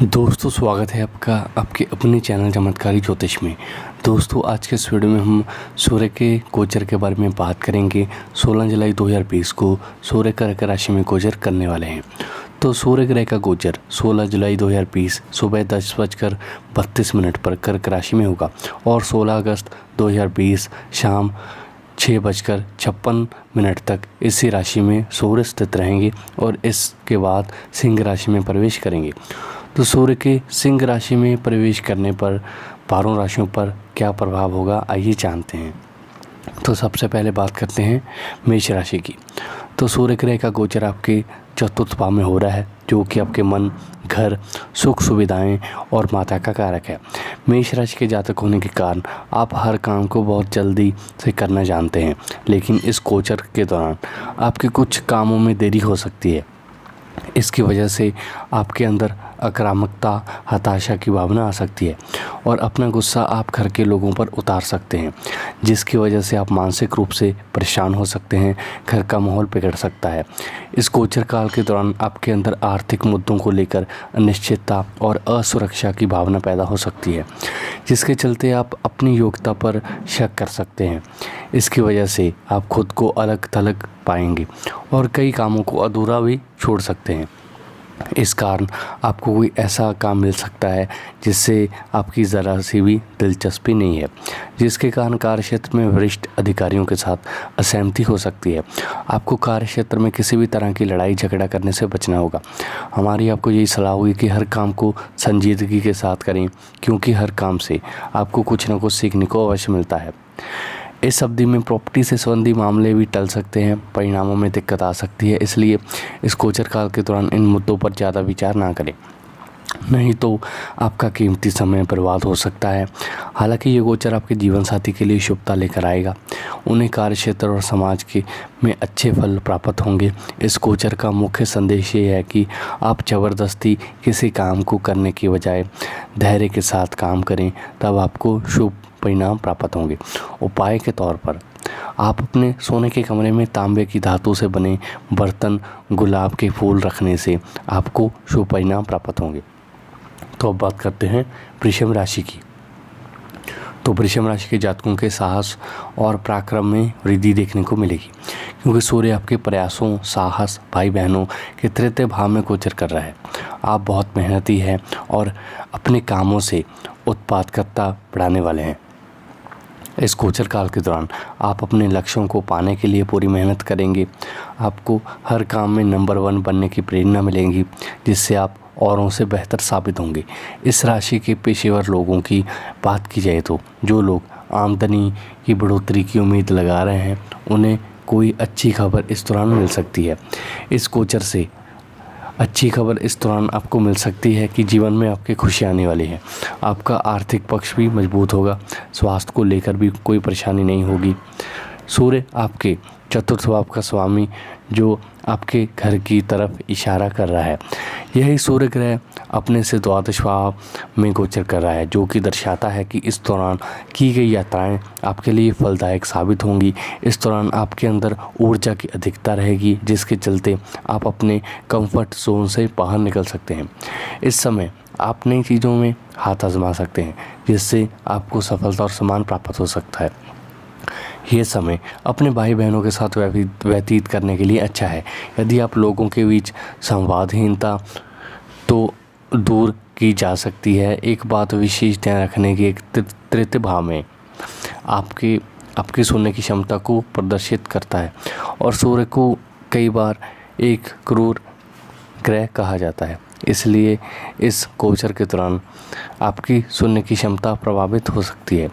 दोस्तों स्वागत है आपका आपके अपने चैनल चमत्कारी ज्योतिष में। दोस्तों आज के इस वीडियो में हम सूर्य के गोचर के बारे में बात करेंगे। 16 जुलाई 2020 को सूर्य कर्क राशि में गोचर करने वाले हैं। तो सूर्य ग्रह का गोचर 16 जुलाई 2020 सुबह 10:32 पर कर्क राशि में होगा और 16 अगस्त 2020 शाम 6:56 तक इसी राशि में सूर्य स्थित रहेंगे और इसके बाद सिंह राशि में प्रवेश करेंगे। तो सूर्य के सिंह राशि में प्रवेश करने पर 12 राशियों पर क्या प्रभाव होगा, आइए जानते हैं। तो सबसे पहले बात करते हैं मेष राशि की। तो सूर्य ग्रह का गोचर आपके चतुर्थ भाव में हो रहा है, जो कि आपके मन, घर, सुख सुविधाएं और माता का कारक है। मेष राशि के जातक होने के कारण आप हर काम को बहुत जल्दी से करना जानते हैं, लेकिन इस गोचर के दौरान आपके कुछ कामों में देरी हो सकती है। इसकी वजह से आपके अंदर आक्रामकता, हताशा की भावना आ सकती है और अपना गुस्सा आप घर के लोगों पर उतार सकते हैं, जिसकी वजह से आप मानसिक रूप से परेशान हो सकते हैं। घर का माहौल बिगड़ सकता है। इस गोचर काल के दौरान आपके अंदर आर्थिक मुद्दों को लेकर अनिश्चितता और असुरक्षा की भावना पैदा हो सकती है, जिसके चलते आप अपनी योग्यता पर शक कर सकते हैं। इसकी वजह से आप खुद को अलग थलग पाएंगे और कई कामों को अधूरा भी छोड़ सकते हैं। इस कारण आपको कोई ऐसा काम मिल सकता है जिससे आपकी ज़रा सी भी दिलचस्पी नहीं है, जिसके कारण कार्यक्षेत्र में वरिष्ठ अधिकारियों के साथ असहमति हो सकती है। आपको कार्यक्षेत्र में किसी भी तरह की लड़ाई झगड़ा करने से बचना होगा। हमारी आपको यही सलाह होगी कि हर काम को संजीदगी के साथ करें, क्योंकि हर काम से आपको कुछ न कुछ सीखने को अवश्य मिलता है। इस अवधि में प्रॉपर्टी से संबंधी मामले भी टल सकते हैं, परिणामों में दिक्कत आ सकती है। इसलिए इस गोचर काल के दौरान इन मुद्दों पर ज़्यादा विचार ना करें, नहीं तो आपका कीमती समय बर्बाद हो सकता है। हालांकि ये गोचर आपके जीवन साथी के लिए शुभता लेकर आएगा। उन्हें कार्यक्षेत्र और समाज के में अच्छे फल प्राप्त होंगे। इस गोचर का मुख्य संदेश ये है कि आप ज़बरदस्ती किसी काम को करने की बजाय धैर्य के साथ काम करें, तब आपको शुभ परिणाम प्राप्त होंगे। उपाय के तौर पर आप अपने सोने के कमरे में तांबे की धातु से बने बर्तन, गुलाब के फूल रखने से आपको शुभ परिणाम प्राप्त होंगे। तो अब बात करते हैं वृषभ राशि की। तो वृषभ राशि के जातकों के साहस और पराक्रम में वृद्धि देखने को मिलेगी, क्योंकि सूर्य आपके प्रयासों, साहस, भाई बहनों के तृतीय भाव में गोचर कर रहा है। आप बहुत मेहनती हैं और अपने कामों से उत्पादकता बढ़ाने वाले हैं। इस गोचर काल के दौरान आप अपने लक्ष्यों को पाने के लिए पूरी मेहनत करेंगे। आपको हर काम में नंबर 1 बनने की प्रेरणा मिलेगी, जिससे आप औरों से बेहतर साबित होंगे। इस राशि के पेशेवर लोगों की बात की जाए तो जो लोग आमदनी की बढ़ोतरी की उम्मीद लगा रहे हैं, उन्हें कोई अच्छी खबर इस दौरान मिल सकती है। इस गोचर से अच्छी खबर इस दौरान आपको मिल सकती है कि जीवन में आपकी खुशी आने वाली है। आपका आर्थिक पक्ष भी मजबूत होगा। स्वास्थ्य को लेकर भी कोई परेशानी नहीं होगी। सूर्य आपके चतुर्थ भाव का स्वामी, जो आपके घर की तरफ इशारा कर रहा है, यही सूर्य ग्रह अपने से द्वादश भाव में गोचर कर रहा है, जो कि दर्शाता है कि इस दौरान की गई यात्राएं आपके लिए फलदायक साबित होंगी। इस दौरान आपके अंदर ऊर्जा की अधिकता रहेगी, जिसके चलते आप अपने कंफर्ट जोन से बाहर निकल सकते हैं। इस समय आप नई चीज़ों में हाथ आजमा सकते हैं, जिससे आपको सफलता और सम्मान प्राप्त हो सकता है। ये समय अपने भाई बहनों के साथ व्यतीत करने के लिए अच्छा है। यदि आप लोगों के बीच संवादहीनता तो दूर की जा सकती है। एक बात विशेष ध्यान रखने की, एक तृतीय भाव में आपकी सुनने की क्षमता को प्रदर्शित करता है और सूर्य को कई बार एक क्रूर ग्रह कहा जाता है। इसलिए इस गोचर के दौरान आपकी सुनने की क्षमता प्रभावित हो सकती है।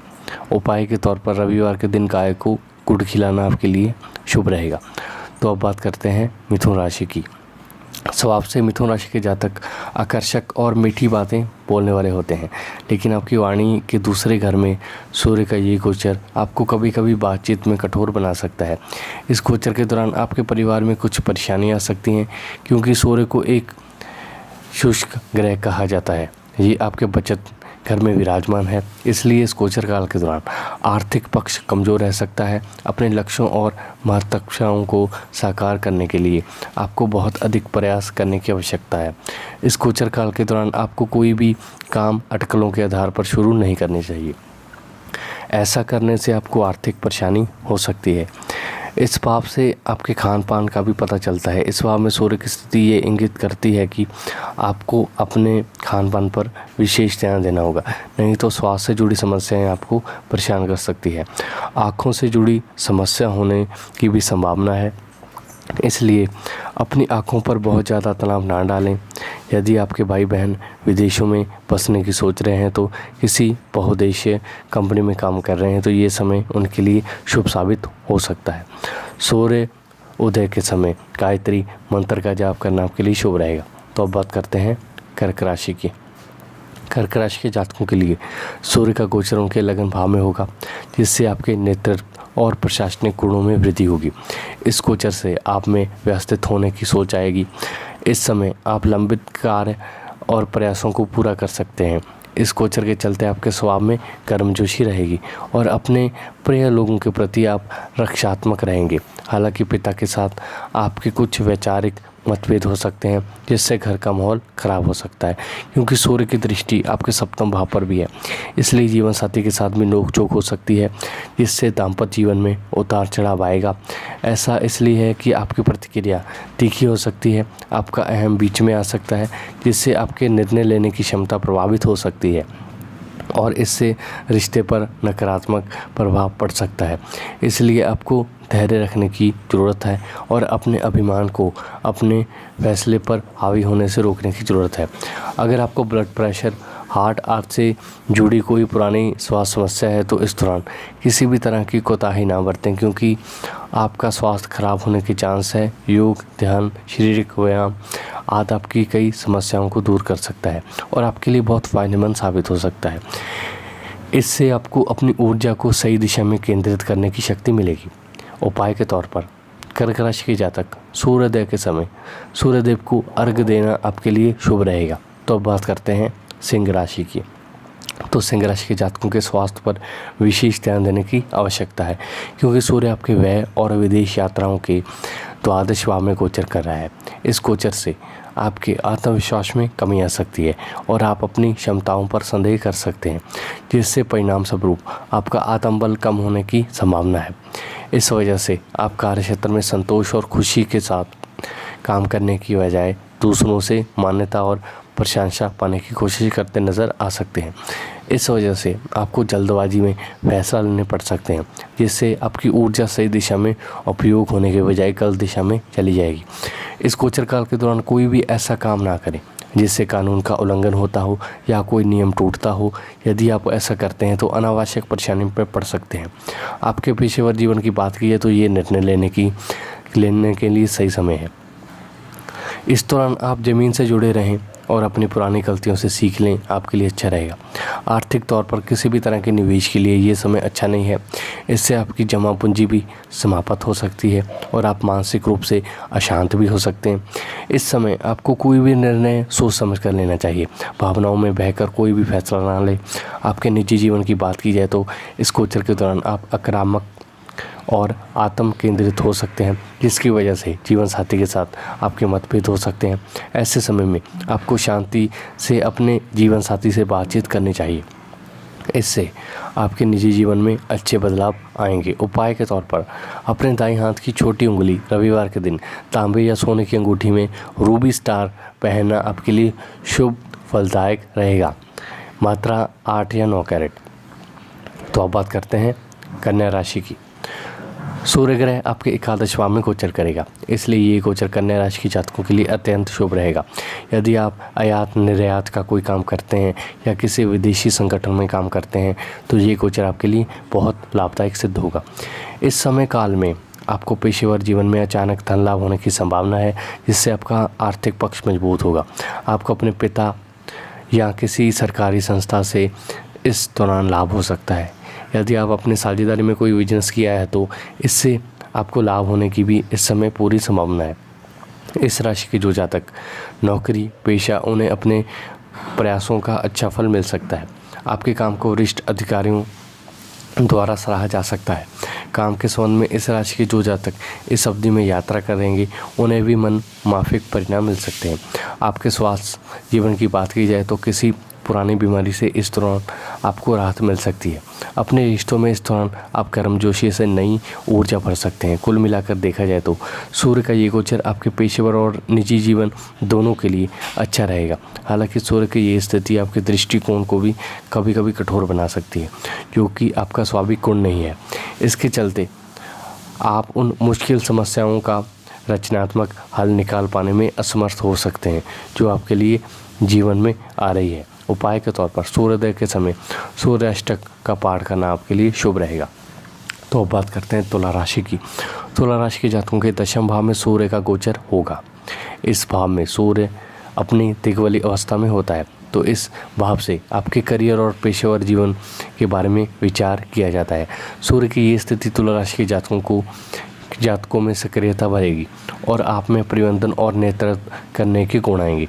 उपाय के तौर पर रविवार के दिन गाय को गुड़ खिलाना आपके लिए शुभ रहेगा। तो अब बात करते हैं मिथुन राशि की। स्वभाव से मिथुन राशि के जातक आकर्षक और मीठी बातें बोलने वाले होते हैं, लेकिन आपकी वाणी के दूसरे घर में सूर्य का ये गोचर आपको कभी कभी बातचीत में कठोर बना सकता है। इस गोचर के दौरान आपके परिवार में कुछ परेशानियाँ आ सकती हैं, क्योंकि सूर्य को एक शुष्क ग्रह कहा जाता है। ये आपके बचत घर में विराजमान है, इसलिए इस गोचर काल के दौरान आर्थिक पक्ष कमज़ोर रह सकता है। अपने लक्ष्यों और महत्वाकांक्षाओं को साकार करने के लिए आपको बहुत अधिक प्रयास करने की आवश्यकता है। इस गोचर काल के दौरान आपको कोई भी काम अटकलों के आधार पर शुरू नहीं करनी चाहिए। ऐसा करने से आपको आर्थिक परेशानी हो सकती है। इस भाव से आपके खान पान का भी पता चलता है। इस भाव में सूर्य की स्थिति ये इंगित करती है कि आपको अपने खान पान पर विशेष ध्यान देना होगा, नहीं तो स्वास्थ्य से जुड़ी समस्याएं आपको परेशान कर सकती है। आँखों से जुड़ी समस्या होने की भी संभावना है, इसलिए अपनी आँखों पर बहुत ज़्यादा तनाव ना डालें। यदि आपके भाई बहन विदेशों में बसने की सोच रहे हैं, तो किसी बहुउद्देशीय कंपनी में काम कर रहे हैं, तो ये समय उनके लिए शुभ साबित हो सकता है। सूर्य उदय के समय गायत्री मंत्र का जाप करना आपके लिए शुभ रहेगा। तो अब बात करते हैं कर्क राशि की। कर्क राशि के जातकों के लिए सूर्य का गोचर उनके लगन भाव में होगा, जिससे आपके नेतृत्व और प्रशासनिक गुणों में वृद्धि होगी। इस गोचर से आप में व्यवस्थित होने की सोच आएगी। इस समय आप लंबित कार्य और प्रयासों को पूरा कर सकते हैं। इस गोचर के चलते आपके स्वभाव में गर्मजोशी रहेगी और अपने प्रिय लोगों के प्रति आप रक्षात्मक रहेंगे। हालांकि पिता के साथ आपके कुछ वैचारिक मतभेद हो सकते हैं, जिससे घर का माहौल खराब हो सकता है, क्योंकि सूर्य की दृष्टि आपके सप्तम भाव पर भी है। इसलिए जीवन साथी के साथ भी नोकझोंक हो सकती है, जिससे दाम्पत्य जीवन में उतार चढ़ाव आएगा। ऐसा इसलिए है कि आपकी प्रतिक्रिया तीखी हो सकती है, आपका अहम बीच में आ सकता है, जिससे आपके निर्णय लेने की क्षमता प्रभावित हो सकती है और इससे रिश्ते पर नकारात्मक प्रभाव पड़ सकता है। इसलिए आपको धैर्य रखने की ज़रूरत है और अपने अभिमान को अपने फैसले पर हावी होने से रोकने की ज़रूरत है। अगर आपको ब्लड प्रेशर, हार्ट आदि से जुड़ी कोई पुरानी स्वास्थ्य समस्या है, तो इस दौरान किसी भी तरह की कोताही ना बरतें, क्योंकि आपका स्वास्थ्य खराब होने के चांस है। योग, ध्यान, शारीरिक व्यायाम आदि आपकी कई समस्याओं को दूर कर सकता है और आपके लिए बहुत फ़ायदेमंद साबित हो सकता है। इससे आपको अपनी ऊर्जा को सही दिशा में केंद्रित करने की शक्ति मिलेगी। उपाय के तौर पर कर्क राशि के जातक सूर्योदय के समय सूर्यदेव को अर्घ्य देना आपके लिए शुभ रहेगा। तो अब बात करते हैं सिंह राशि की। तो सिंह राशि के जातकों के स्वास्थ्य पर विशेष ध्यान देने की आवश्यकता है, क्योंकि सूर्य आपके व्यय और विदेश यात्राओं के द्वादश भाव में गोचर कर रहा है। इस गोचर से आपके आत्मविश्वास में कमी आ सकती है और आप अपनी क्षमताओं पर संदेह कर सकते हैं, जिससे परिणाम स्वरूप आपका आत्मबल कम होने की संभावना है। इस वजह से आप कार्यक्षेत्र में संतोष और खुशी के साथ काम करने की बजाय दूसरों से मान्यता और प्रशंसा पाने की कोशिश करते नज़र आ सकते हैं। इस वजह से आपको जल्दबाजी में फैसला लेने पड़ सकते हैं, जिससे आपकी ऊर्जा सही दिशा में उपयोग होने के बजाय गलत दिशा में चली जाएगी। इस गोचर काल के दौरान कोई भी ऐसा काम ना करें जिससे कानून का उल्लंघन होता हो या कोई नियम टूटता हो। यदि आप ऐसा करते हैं तो अनावश्यक परेशानी में पड़ सकते हैं। आपके पेशेवर जीवन की बात की है तो ये निर्णय लेने के लिए सही समय है। इस दौरान आप ज़मीन से जुड़े रहें और अपनी पुरानी गलतियों से सीख लें, आपके लिए अच्छा रहेगा। आर्थिक तौर पर किसी भी तरह के निवेश के लिए ये समय अच्छा नहीं है। इससे आपकी जमा पूंजी भी समाप्त हो सकती है और आप मानसिक रूप से अशांत भी हो सकते हैं। इस समय आपको कोई भी निर्णय सोच समझ कर लेना चाहिए। भावनाओं में बहकर कोई भी फैसला ना लें। आपके निजी जीवन की बात की जाए तो इस गोचर के दौरान आप आक्रामक और आत्म केंद्रित हो सकते हैं, जिसकी वजह से जीवन साथी के साथ आपके मतभेद हो सकते हैं। ऐसे समय में आपको शांति से अपने जीवन साथी से बातचीत करनी चाहिए। इससे आपके निजी जीवन में अच्छे बदलाव आएंगे। उपाय के तौर पर अपने दाईं हाथ की छोटी उंगली रविवार के दिन तांबे या सोने की अंगूठी में रूबी स्टार पहनना आपके लिए शुभ फलदायक रहेगा। मात्रा 8 या 9 कैरेट। तो अब बात करते हैं कन्या राशि की। सूर्य ग्रह आपके एकादश भाव में गोचर करेगा, इसलिए ये गोचर कन्या राशि के जातकों के लिए अत्यंत शुभ रहेगा। यदि आप आयात निर्यात का कोई काम करते हैं या किसी विदेशी संगठन में काम करते हैं तो ये गोचर आपके लिए बहुत लाभदायक सिद्ध होगा। इस समय काल में आपको पेशेवर जीवन में अचानक धन लाभ होने की संभावना है, जिससे आपका आर्थिक पक्ष मजबूत होगा। आपको अपने पिता या किसी सरकारी संस्था से इस दौरान लाभ हो सकता है। यदि आप अपनी साझेदारी में कोई बिजनेस किया है तो इससे आपको लाभ होने की भी इस समय पूरी संभावना है। इस राशि के जो जातक नौकरी पेशा, उन्हें अपने प्रयासों का अच्छा फल मिल सकता है। आपके काम को वरिष्ठ अधिकारियों द्वारा सराहा जा सकता है। काम के संबंध में इस राशि के जो जातक इस अवधि में यात्रा करेंगे उन्हें भी मन माफिक परिणाम मिल सकते हैं। आपके स्वास्थ्य जीवन की बात की जाए तो किसी पुरानी बीमारी से इस दौरान आपको राहत मिल सकती है। अपने रिश्तों में इस दौरान आप गर्मजोशी से नई ऊर्जा भर सकते हैं। कुल मिलाकर देखा जाए तो सूर्य का ये गोचर आपके पेशेवर और निजी जीवन दोनों के लिए अच्छा रहेगा। हालांकि सूर्य की ये स्थिति आपके दृष्टिकोण को भी कभी कभी कठोर बना सकती है, जो कि आपका स्वाभाविक गुण नहीं है। इसके चलते आप उन मुश्किल समस्याओं का रचनात्मक हल निकाल पाने में असमर्थ हो सकते हैं जो आपके लिए जीवन में आ रही है। उपाय के तौर पर सूर्योदय के समय सूर्य अष्टक का पाठ करना आपके लिए शुभ रहेगा। तो अब बात करते हैं तुला राशि की। तुला राशि के जातकों के दशम भाव में सूर्य का गोचर होगा। इस भाव में सूर्य अपनी दिग्वली अवस्था में होता है, तो इस भाव से आपके करियर और पेशेवर जीवन के बारे में विचार किया जाता है। सूर्य की ये स्थिति तुला राशि के जातकों में सक्रियता बढ़ेगी और आप में परिवर्तन और नेतृत्व करने के गुण आएंगे।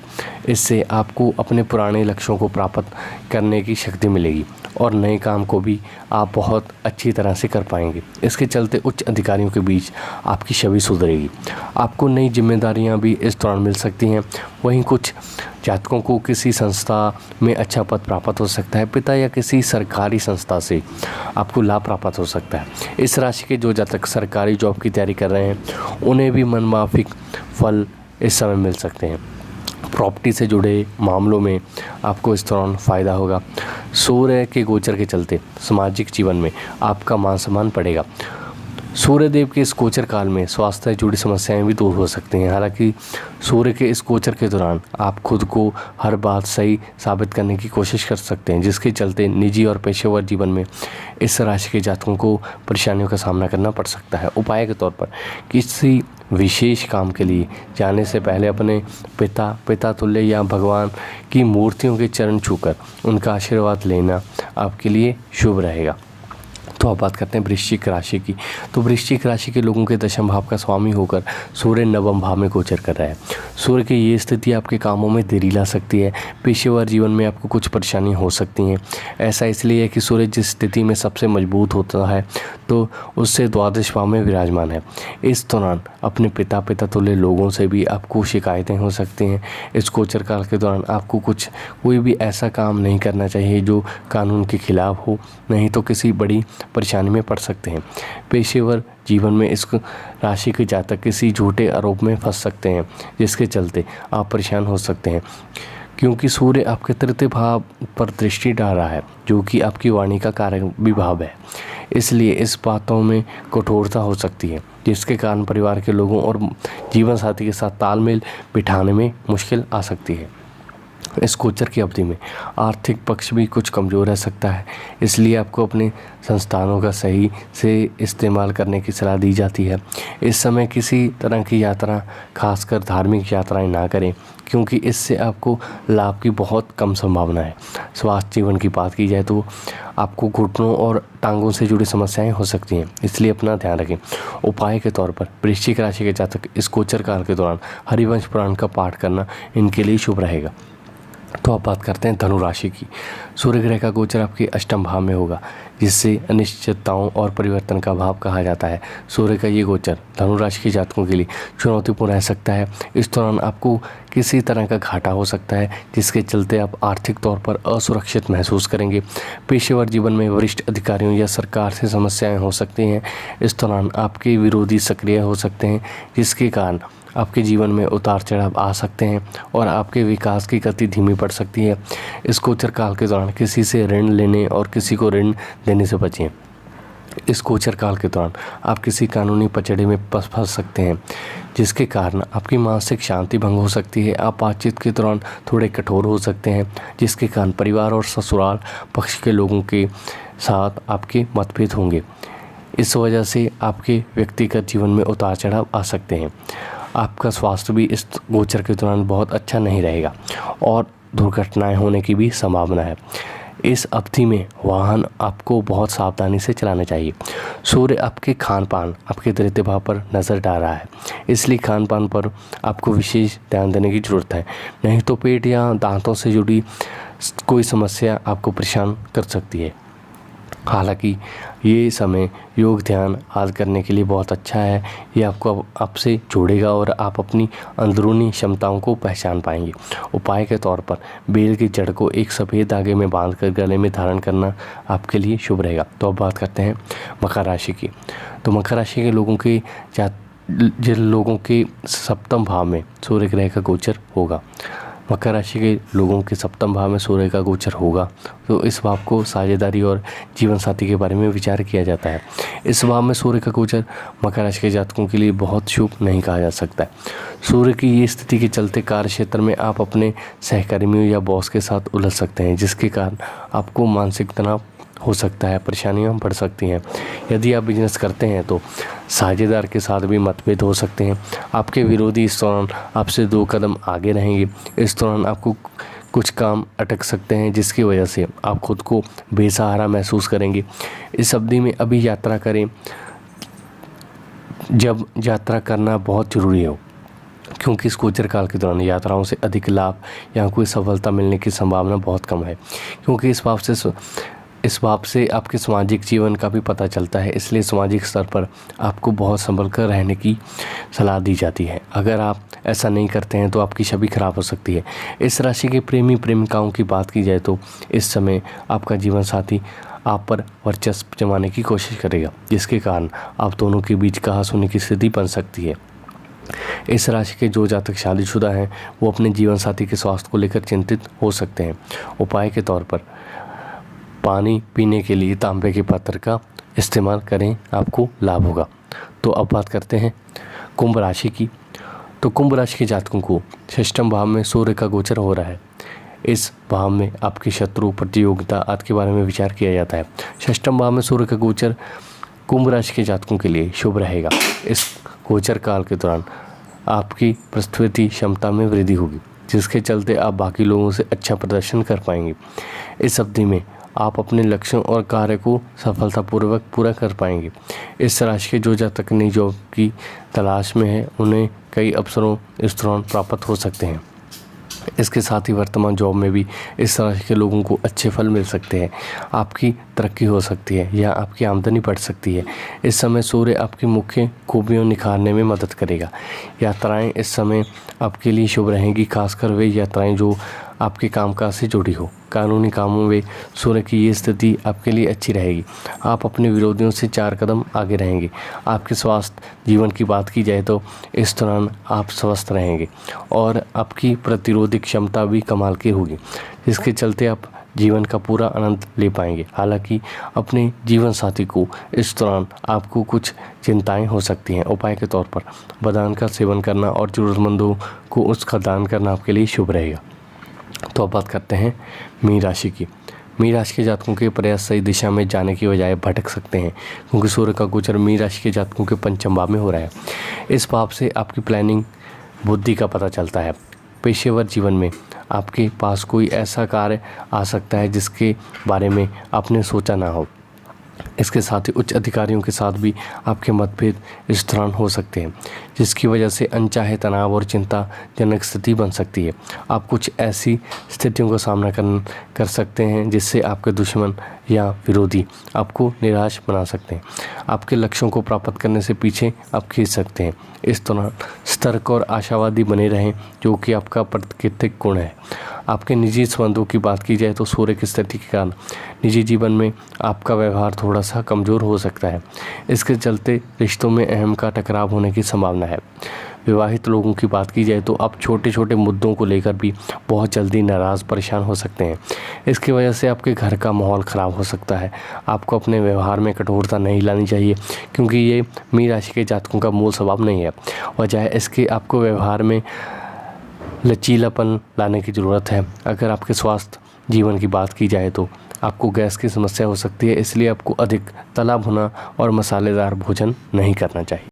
इससे आपको अपने पुराने लक्ष्यों को प्राप्त करने की शक्ति मिलेगी और नए काम को भी आप बहुत अच्छी तरह से कर पाएंगे। इसके चलते उच्च अधिकारियों के बीच आपकी छवि सुधरेगी। आपको नई जिम्मेदारियां भी इस दौरान मिल सकती हैं। वहीं कुछ जातकों को किसी संस्था में अच्छा पद प्राप्त हो सकता है। पिता या किसी सरकारी संस्था से आपको लाभ प्राप्त हो सकता है। इस राशि के जो जातक सरकारी जॉब की तैयारी कर रहे हैं उन्हें भी मनमाफिक फल इस समय मिल सकते हैं। प्रॉपर्टी से जुड़े मामलों में आपको इस दौरान फ़ायदा होगा। सूर्य के गोचर के चलते सामाजिक जीवन में आपका मान सम्मान बढ़ेगा। सूर्यदेव के इस गोचर काल में स्वास्थ्य से जुड़ी समस्याएं भी दूर हो सकती हैं। हालांकि सूर्य के इस गोचर के दौरान आप खुद को हर बात सही साबित करने की कोशिश कर सकते हैं, जिसके चलते निजी और पेशेवर जीवन में इस राशि के जातकों को परेशानियों का सामना करना पड़ सकता है। उपाय के तौर पर किसी विशेष काम के लिए जाने से पहले अपने पिता तुल्य या भगवान की मूर्तियों के चरण छूकर उनका आशीर्वाद लेना आपके लिए शुभ रहेगा। तो अब बात करते हैं वृश्चिक राशि की। तो वृश्चिक राशि के लोगों के दशम भाव का स्वामी होकर सूर्य नवम भाव में गोचर कर रहा है। सूर्य की ये स्थिति आपके कामों में देरी ला सकती है। पेशेवर जीवन में आपको कुछ परेशानी हो सकती हैं। ऐसा इसलिए है कि सूर्य जिस स्थिति में सबसे मजबूत होता है तो उससे द्वादश भाव में विराजमान है। इस दौरान अपने पिता तुल्य लोगों से भी आपको शिकायतें हो सकती हैं। इस गोचर काल के दौरान आपको कोई भी ऐसा काम नहीं करना चाहिए जो कानून के खिलाफ हो, नहीं तो किसी बड़ी परेशानी में पड़ सकते हैं। पेशेवर जीवन में इस राशि के जातक किसी झूठे आरोप में फंस सकते हैं, जिसके चलते आप परेशान हो सकते हैं, क्योंकि सूर्य आपके तृतीय भाव पर दृष्टि डाल रहा है, जो कि आपकी वाणी का कारक भी भाव है। इसलिए इस बातों में कठोरता हो सकती है, जिसके कारण परिवार के लोगों और जीवन साथी के साथ तालमेल बिठाने में मुश्किल आ सकती है। इस गोचर की अवधि में आर्थिक पक्ष भी कुछ कमज़ोर रह सकता है, इसलिए आपको अपने संस्थानों का सही से इस्तेमाल करने की सलाह दी जाती है। इस समय किसी तरह की यात्रा, खासकर धार्मिक यात्राएं ना करें, क्योंकि इससे आपको लाभ की बहुत कम संभावना है। स्वास्थ्य जीवन की बात की जाए तो आपको घुटनों और टांगों से जुड़ी समस्याएं हो सकती हैं, इसलिए अपना ध्यान रखें। उपाय के तौर पर वृश्चिक राशि के जातक इस गोचर काल के दौरान हरिवंश पुराण का पाठ करना इनके लिए शुभ रहेगा। तो अब बात करते हैं धनु राशि की। सूर्य ग्रह का गोचर आपके अष्टम भाव में होगा, जिससे अनिश्चितताओं और परिवर्तन का भाव कहा जाता है। सूर्य का ये गोचर धनु राशि के जातकों के लिए चुनौतीपूर्ण रह सकता है। इस दौरान आपको किसी तरह का घाटा हो सकता है, जिसके चलते आप आर्थिक तौर पर असुरक्षित महसूस करेंगे। पेशेवर जीवन में वरिष्ठ अधिकारियों या सरकार से समस्याएं हो सकती हैं। इस दौरान आपके विरोधी सक्रिय हो सकते हैं, जिसके कारण आपके जीवन में उतार चढ़ाव आ सकते हैं और आपके विकास की गति धीमी पड़ सकती है। इस गोचर काल के दौरान किसी से ऋण लेने और किसी को ऋण देने से बचें। इस गोचर काल के दौरान आप किसी कानूनी पचड़े में फंस सकते हैं, जिसके कारण आपकी मानसिक शांति भंग हो सकती है। आप बातचीत के दौरान थोड़े कठोर हो सकते हैं, जिसके कारण परिवार और ससुराल पक्ष के लोगों के साथ आपके मतभेद होंगे। इस वजह से आपके व्यक्तिगत जीवन में उतार चढ़ाव आ सकते हैं। आपका स्वास्थ्य भी इस गोचर के दौरान बहुत अच्छा नहीं रहेगा और दुर्घटनाएं होने की भी संभावना है। इस अवधि में वाहन आपको बहुत सावधानी से चलाना चाहिए। सूर्य आपके खान पान, आपके तृतीय भाव पर नज़र डाल रहा है, इसलिए खान पान पर आपको विशेष ध्यान देने की ज़रूरत है, नहीं तो पेट या दांतों से जुड़ी कोई समस्या आपको परेशान कर सकती है। हालांकि ये समय योग ध्यान आदि करने के लिए बहुत अच्छा है। ये आपको आपसे जोड़ेगा और आप अपनी अंदरूनी क्षमताओं को पहचान पाएंगे। उपाय के तौर पर बेल की जड़ को एक सफ़ेद धागे में बांधकर गले में धारण करना आपके लिए शुभ रहेगा। तो अब बात करते हैं मकर राशि की। तो मकर राशि के लोगों के जिन लोगों के सप्तम भाव में सूर्य ग्रह का गोचर होगा, मकर राशि के लोगों के सप्तम भाव में सूर्य का गोचर होगा, तो इस भाव को साझेदारी और जीवन साथी के बारे में विचार किया जाता है। इस भाव में सूर्य का गोचर मकर राशि के जातकों के लिए बहुत शुभ नहीं कहा जा सकता है। सूर्य की ये स्थिति के चलते कार्य क्षेत्र में आप अपने सहकर्मियों या बॉस के साथ उलझ सकते हैं, जिसके कारण आपको मानसिक तनाव हो सकता है, परेशानियाँ बढ़ सकती हैं। यदि आप बिजनेस करते हैं तो साझेदार के साथ भी मतभेद हो सकते हैं। आपके विरोधी इस दौरान आपसे 2 कदम आगे रहेंगे। इस दौरान आपको कुछ काम अटक सकते हैं, जिसकी वजह से आप खुद को बेसहारा महसूस करेंगे। इस अवधि में अभी यात्रा करें जब यात्रा करना बहुत ज़रूरी हो, क्योंकि इस गोचर काल के दौरान यात्राओं से अधिक लाभ या कोई सफलता मिलने की संभावना बहुत कम है, क्योंकि इस भाव से आपके सामाजिक जीवन का भी पता चलता है। इसलिए सामाजिक स्तर पर आपको बहुत संभल कर रहने की सलाह दी जाती है। अगर आप ऐसा नहीं करते हैं तो आपकी छवि खराब हो सकती है। इस राशि के प्रेमी प्रेमिकाओं की बात की जाए तो इस समय आपका जीवन साथी आप पर वर्चस्व जमाने की कोशिश करेगा, जिसके कारण आप दोनों के बीच कहा-सुनी की स्थिति बन सकती है। इस राशि के जो जातक शादीशुदा हैं वो अपने जीवन साथी के स्वास्थ्य को लेकर चिंतित हो सकते हैं। उपाय के तौर पर पानी पीने के लिए तांबे के पात्र का इस्तेमाल करें, आपको लाभ होगा। तो अब बात करते हैं कुंभ राशि की। तो कुंभ राशि के जातकों को षष्ठम भाव में सूर्य का गोचर हो रहा है। इस भाव में आपकी शत्रु, प्रतियोगिता आदि के बारे में विचार किया जाता है। षष्ठम भाव में सूर्य का गोचर कुंभ राशि के जातकों के लिए शुभ रहेगा। इस गोचर काल के दौरान आपकी प्रस्तुति क्षमता में वृद्धि होगी, जिसके चलते आप बाकी लोगों से अच्छा प्रदर्शन कर पाएंगे। इस अवधि में आप अपने लक्ष्यों और कार्य को सफलतापूर्वक पूरा कर पाएंगे। इस राशि के जो जातक नई जॉब की तलाश में है उन्हें कई अवसरों इस दौरान प्राप्त हो सकते हैं। इसके साथ ही वर्तमान जॉब में भी इस राशि के लोगों को अच्छे फल मिल सकते हैं। आपकी तरक्की हो सकती है या आपकी आमदनी बढ़ सकती है। इस समय सूर्य आपकी मुख्य खूबियों निखारने में मदद करेगा। यात्राएं इस समय आपके लिए शुभ रहेंगी, खासकर वे यात्राएं जो आपके कामकाज से जुड़ी हो। कानूनी कामों में सूर्य की ये स्थिति आपके लिए अच्छी रहेगी। आप अपने विरोधियों से 4 कदम आगे रहेंगे। आपके स्वास्थ्य जीवन की बात की जाए तो इस दौरान आप स्वस्थ रहेंगे और आपकी प्रतिरोधी क्षमता भी कमाल की होगी, जिसके चलते आप जीवन का पूरा आनंद ले पाएंगे। हालांकि अपने जीवन साथी को इस दौरान आपको कुछ चिंताएं हो सकती हैं। उपाय के तौर पर बादाम का सेवन करना और ज़रूरतमंदों को उसका दान करना आपके लिए शुभ रहेगा। तो अब बात करते हैं मीन राशि की। मीन राशि के जातकों के प्रयास सही दिशा में जाने की बजाय भटक सकते हैं, क्योंकि सूर्य का गोचर मीन राशि के जातकों के पंचम भाव में हो रहा है। इस भाव से आपकी प्लानिंग बुद्धि का पता चलता है। पेशेवर जीवन में आपके पास कोई ऐसा कार्य आ सकता है जिसके बारे में आपने सोचा ना हो। इसके साथ ही उच्च अधिकारियों के साथ भी आपके मतभेद इस दौरान हो सकते हैं, जिसकी वजह से अनचाहे तनाव और चिंताजनक स्थिति बन सकती है। आप कुछ ऐसी स्थितियों का सामना कर सकते हैं जिससे आपके दुश्मन या विरोधी आपको निराश बना सकते हैं। आपके लक्ष्यों को प्राप्त करने से पीछे आप खींच सकते हैं। इस दौरान सतर्क और आशावादी बने रहें, जो कि आपका प्राकृतिक गुण है। आपके निजी संबंधों की बात की जाए तो सूर्य की स्थिति के कारण निजी जीवन में आपका व्यवहार थोड़ा सा कमज़ोर हो सकता है। इसके चलते रिश्तों में अहम का टकराव होने की संभावना है। विवाहित लोगों की बात की जाए तो आप छोटे छोटे मुद्दों को लेकर भी बहुत जल्दी नाराज़ परेशान हो सकते हैं। इसकी वजह से आपके घर का माहौल ख़राब हो सकता है। आपको अपने व्यवहार में कठोरता नहीं लानी चाहिए, क्योंकि ये मीन राशि के जातकों का मूल स्वभाव नहीं है। वजह इसके आपको व्यवहार में लचीलापन लाने की ज़रूरत है। अगर आपके स्वास्थ्य जीवन की बात की जाए तो आपको गैस की समस्या हो सकती है, इसलिए आपको अधिक तला भुना और मसालेदार भोजन नहीं करना चाहिए।